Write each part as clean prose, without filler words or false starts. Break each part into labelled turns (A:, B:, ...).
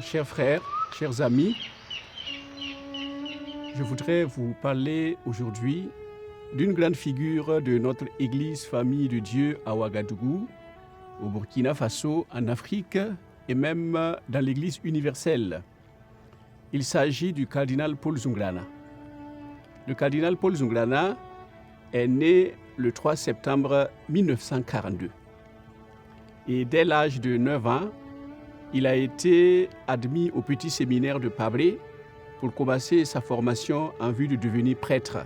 A: Chers frères, chers amis, je voudrais vous parler aujourd'hui d'une grande figure de notre Église Famille de Dieu à Ouagadougou, au Burkina Faso, en Afrique et même dans l'Église universelle. Il s'agit du cardinal Paul Zunglana. Le cardinal Paul Zunglana est né le 3 septembre 1942. Et dès l'âge de 9 ans, il a été admis au petit séminaire de Pabré pour commencer sa formation en vue de devenir prêtre.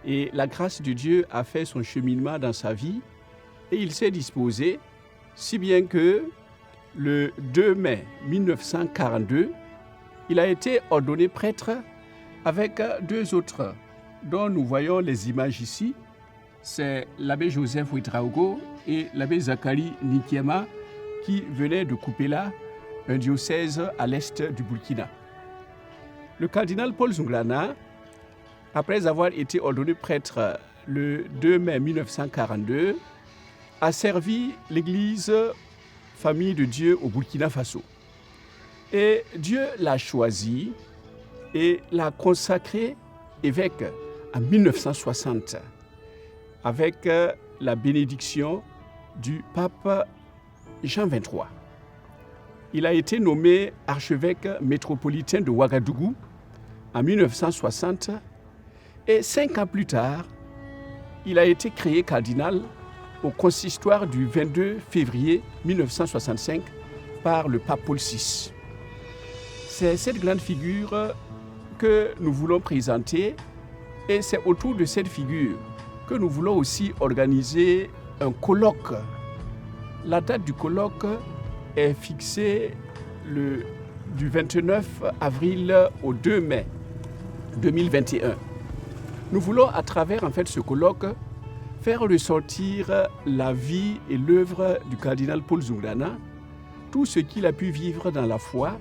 A: Et la grâce de Dieu a fait son cheminement dans sa vie et il s'est disposé, si bien que le 2 mai 1942, il a été ordonné prêtre avec deux autres dont nous voyons les images ici. C'est l'abbé Joseph Ouedraogo et l'abbé Zacharie Nikiema qui venaient de Kupela, un diocèse à l'est du Burkina. Le cardinal Paul Zunglana, après avoir été ordonné prêtre le 2 mai 1942, a servi l'Église Famille de Dieu au Burkina Faso. Et Dieu l'a choisi et l'a consacré évêque en 1960 avec la bénédiction du pape Jean XXIII. Il a été nommé archevêque métropolitain de Ouagadougou en 1960 et 5 ans plus tard, il a été créé cardinal au consistoire du 22 février 1965 par le pape Paul VI. C'est cette grande figure que nous voulons présenter et c'est autour de cette figure que nous voulons aussi organiser un colloque. La date du colloque est fixée du 29 avril au 2 mai 2021. Nous voulons à travers ce colloque faire ressortir la vie et l'œuvre du cardinal Paul Zunglana, tout ce qu'il a pu vivre dans la foi,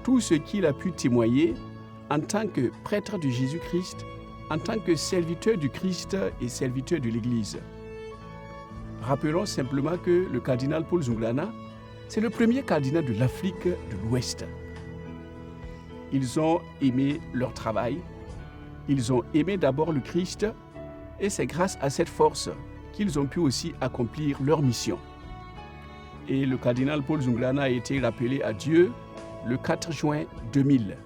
A: tout ce qu'il a pu témoigner en tant que prêtre de Jésus-Christ, en tant que serviteur du Christ et serviteur de l'Église. Rappelons simplement que le cardinal Paul Zunglana, c'est le premier cardinal de l'Afrique de l'Ouest. Ils ont aimé leur travail, ils ont aimé d'abord le Christ, et c'est grâce à cette force qu'ils ont pu aussi accomplir leur mission. Et le cardinal Paul Zunglana a été rappelé à Dieu le 4 juin 2000.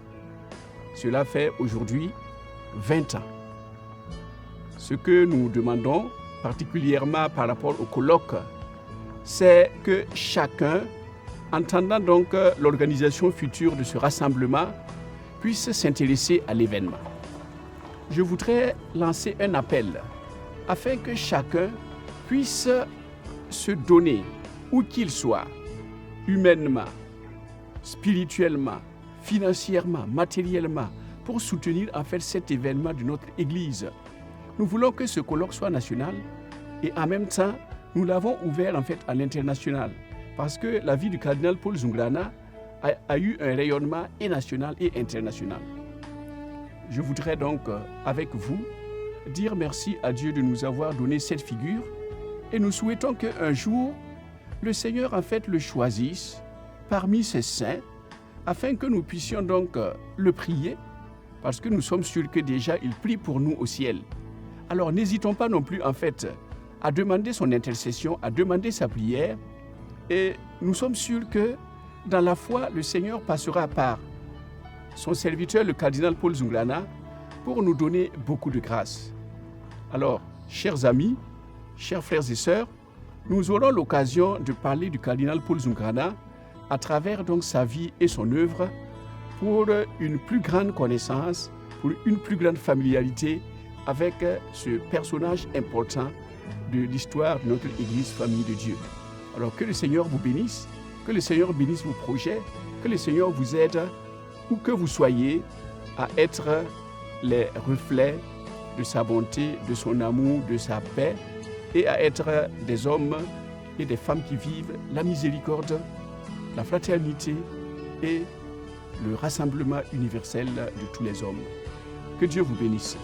A: Cela fait aujourd'hui 20 ans. Ce que nous demandons, particulièrement par rapport au colloque, c'est que chacun, entendant donc l'organisation future de ce rassemblement, puisse s'intéresser à l'événement. Je voudrais lancer un appel afin que chacun puisse se donner, où qu'il soit, humainement, spirituellement, financièrement, matériellement, pour soutenir cet événement de notre Église. Nous voulons que ce colloque soit national et en même temps, nous l'avons ouvert à l'international parce que la vie du cardinal Paul Zunglana a eu un rayonnement et national et international. Je voudrais donc, avec vous, dire merci à Dieu de nous avoir donné cette figure et nous souhaitons qu'un jour, le Seigneur le choisisse parmi ses saints afin que nous puissions donc le prier parce que nous sommes sûrs que déjà il prie pour nous au ciel. Alors n'hésitons pas non plus à demander son intercession, à demander sa prière et nous sommes sûrs que dans la foi, le Seigneur passera par son serviteur, le cardinal Paul Zunglana, pour nous donner beaucoup de grâce. Alors, chers amis, chers frères et sœurs, nous aurons l'occasion de parler du cardinal Paul Zunglana à travers donc sa vie et son œuvre pour une plus grande connaissance, pour une plus grande familiarité avec ce personnage important de l'histoire de notre Église Famille de Dieu. Alors que le Seigneur vous bénisse, que le Seigneur bénisse vos projets, que le Seigneur vous aide, où que vous soyez, à être les reflets de sa bonté, de son amour, de sa paix, et à être des hommes et des femmes qui vivent la miséricorde, la fraternité et le rassemblement universel de tous les hommes. Que Dieu vous bénisse.